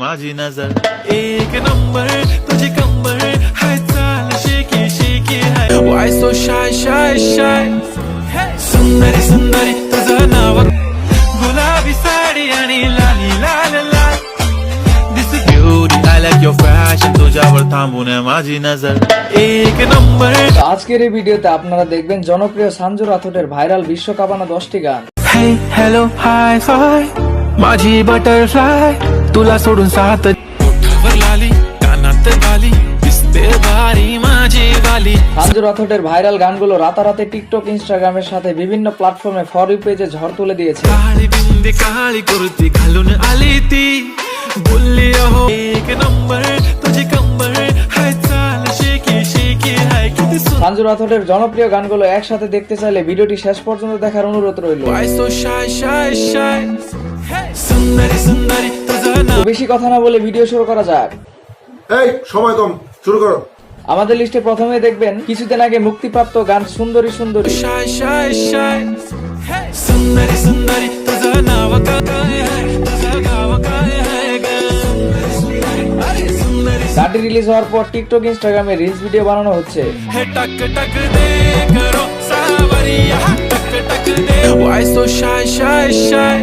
माझी नजर एक नंबर तुझी कंबर हाय चाल shaky shaky hi Why so shy shy shy सुंदरी सुंदरी तुझं नाव गुलाबी साडी आणि लाली लाल लाल This is beauty I like your fashion तुझ्यावर थांबून माझी नजर एक नंबर তো আজকের এই ভিডিওতে আপনারা দেখবেন জনপ্রিয় সানজু রাথোডের ভাইরাল বিশ্ব কাঁপানো 10টি গান। Hey hello hi hi माझी बटरफ्लाय तुला सोडून साथ ओठावर लाली कानात बाली दिसते भारी माझी वाली সানজু রাথোডের ভাইরাল গানগুলো রাতারাতি টিকটক ইনস্টাগ্রামের সাথে বিভিন্ন প্ল্যাটফর্মে ফর ইউ পেজে ঝড় তুলে দিয়েছে। काळी बिंदी काळी कुर्ती घालून आली ती बोलली अहो एक नंबर तुझी कंबर हाय चाल शेकी शेकी हाय किती সানজু রাথোডের জনপ্রিয় গানগুলো একসাথে দেখতে চাইলে ভিডিওটি শেষ পর্যন্ত দেখার অনুরোধ রইল। Why so shy shy shy সুন্দরী সুন্দরী তুझं তো नाव বেশি কথা না বলে ভিডিও শুরু করা যাক। এই সময় কম, শুরু করো। আমাদের লিস্টে প্রথমে দেখবেন কিছুদিন আগে মুক্তিপ্রাপ্ত গান সুন্দরী সুন্দরী। shy shy shy सुंदरी सुंदरी तुझं नाव काय आहे तुझं गाव काय आहे ग अरे सुंदरी গানটি রিলিজ হওয়ার পর টিকটক ইনস্টাগ্রামে রিলস ভিডিও বানানো হচ্ছে। हे टक टक दे करो सावरिया टक टक दे Why so shy shy shy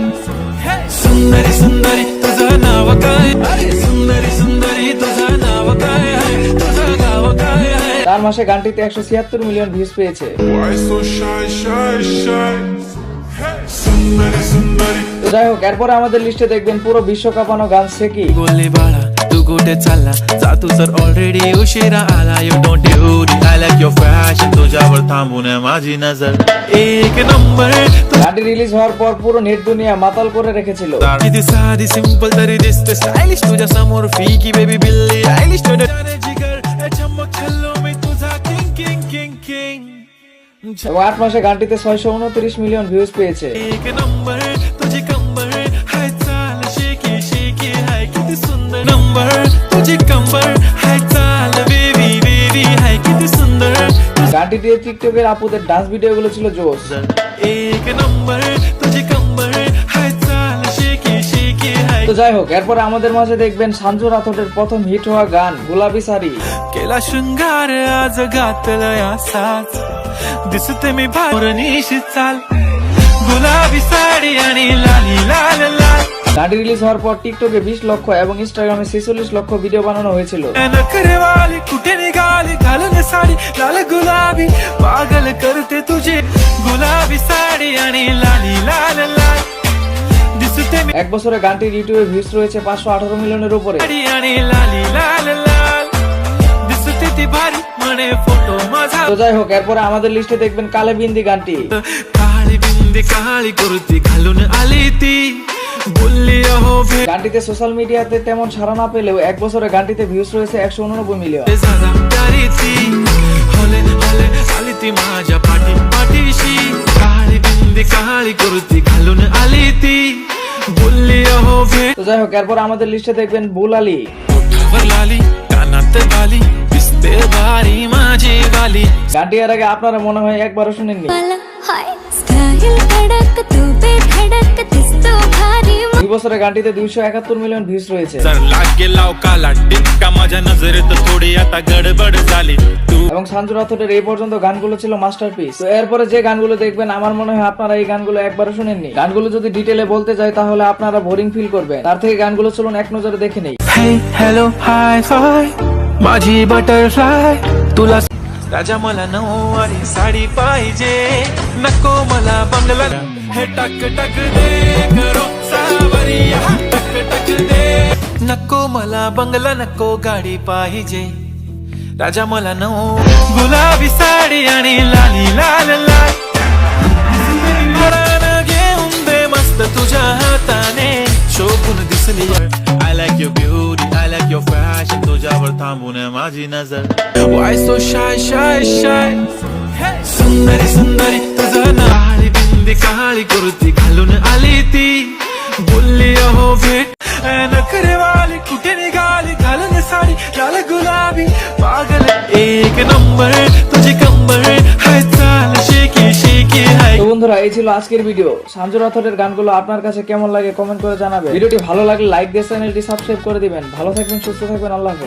सुंदरी सुंदरी तुझं नाव काय अरे सुंदरी सुंदरी तुझं नाव काय आहे तुझं गाव काय आहे 4 মাসে গানটিতে 176 মিলিয়ন ভিউজ পেয়েছে। Why so shy shy shy সুন্দরী সুন্দরী তো যাই হোক, এরপরে আমাদের লিস্টে দেখবেন পুরো বিশ্ব কাঁপানো গান সেকি। गोले बाळा तू कुठे चालला जा तू सर ऑलरेडी उशिरा आला you don't duty I like your fashion तुझ्यावर थांबून माझी नजर एक नंबर গানটি রিলিজ হওয়ার পর পুরো নেট দুনিয়া মাতাল করে রেখেছিল। किती साधी सिंपल तरी दिसते स्टाइलिश तुझ्या समोर फीकी बेबी बिल्ली आयलिश तुझ्या जिगर चमक छल्लो मी तुझा किंग किंग किंग किंग এবং 8 মাসে গানটিতে 629 মিলিয়ন ভিউজ পেয়েছে। एक नंबर तुझी कंबर हाय चाल शेकी शेकी हाय किती सुंदर नंबर तुझी कंबर हाय चाल बेबी बेबी हाय किती सुंदर গানটিতে টিকটকের আপুদের ডান্স ভিডিওগুলো ছিল জোস। एक नंबर तुझी कंबर हाय चाल शेकी शेकी हाय তো যাই হোক, এরপরে আমাদের মাঝে দেখবেন সানজু রাথোডের প্রথম হিট হওয়া গান গোলাপি শাড়ি। केला शृंगार आज घातलंय असाच दिसते मी भावरनीशी चाल गुलाबी साडी आणि लाली लाल लाल গানটি রিলিজ হওয়ার পর টিকটকে 20 লক্ষ এবং ইনস্টাগ্রামে 46 লক্ষ ভিডিও বানানো হয়েছিল। नखरेवाली कुठे निघाली घालून साडी लाल गुलाबी पागल करते तुझे गुलाबी साडी आणि लाली लाल लाल दिसते मी এক বছরে গানটির ইউটিউবে ভিউজ রয়েছে 518 মিলিয়নের উপরে। साडी आणि लाली लाल लाल दिसते ती भारी म्हणे फोटो माझा তো যাই হোক, এরপরে আমাদের লিস্টে দেখবেন কালে বিন্দি গানটি। काळी बिंदी काळी कुर्ती घालून आली ती बोलली अहो भेट গানটিতে সোশ্যাল মিডিয়াতে তেমন সাড়া না পেলেও এক বছরে গানটিতে ভিউজ রয়েছে 189 মিলিয়ন। झाला प्यारी ती हले हले आली ती माझ्या पाठी पाठीशी काळी बिंदी काळी कुर्ती घालून आली ती बोलली अहो भेट তো যাই হোক, এরপরে আমাদের লিস্টে দেখবেন বুলালি। ओठावर लाली कानात बाली दिसते भारी माझी वाली গানটি এর আগে আপনারা মনে হয় একবারও শুনেননি। मला हाय स्टाईल कडक तू बे खडक दिसतो भारी 2 বছরে গানটিতে 271 মিলিয়ন ভিউজ রয়েছে। जर लागे लाव काला टिक्का माझ्या नजरेत थोडी आता गडबड झाली तू এবং সানজু রাথোডের এই পর্যন্ত গানগুলো ছিল মাস্টারপিস। তো এরপরে যে গানগুলো দেখবেন আমার মনে হয় আপনারা এই গানগুলো একবারও শুনেননি। গানগুলো যদি ডিটেইলে বলতে যাই তাহলে আপনারা বোরিং ফিল করবেন। তার থেকে গানগুলো চলুন এক নজরে দেখে নেই। Hey hello hi hi माझी बटरफ्लाय तुला राजा मला नऊवारी साडी पाहिजे नको मला बंगला हे टक टक दे करो सावरिया टक टक दे नको मला बंगला नको गाडी पाहिजे राजा मला नऊ गुलाबी साडी आणि लाली लाल लाल मरण घेऊन दे मस्त तुझ्या हाताने शोभून दिसली I like your beauty I like your fashion तुझ्यावर थांबून माझी नजर Why so shy shy shy सुंदरी सुंदरी तुझं नाव काळी बिंदी काळी कुर्ती घालून आली ती बोलली अहो भेट नखरेवाली कुठे निघाली घालून साडी लाल गुलाबी पागल एक नंबर तुझी कंबर हाय चाल शेकी शेकी हाय। তো বন্ধুরা, এই ছিল আজকের ভিডিও। সঞ্জু রাথোরের গানগুলো আপনার কাছে কেমন লাগে কমেন্ট করে জানাবেন। ভিডিওটি ভালো লাগলে লাইক দিয়ে চ্যানেলটি সাবস্ক্রাইব করে দিবেন। ভালো থাকবেন, সুস্থ থাকবেন, আল্লাহ হাফেজ।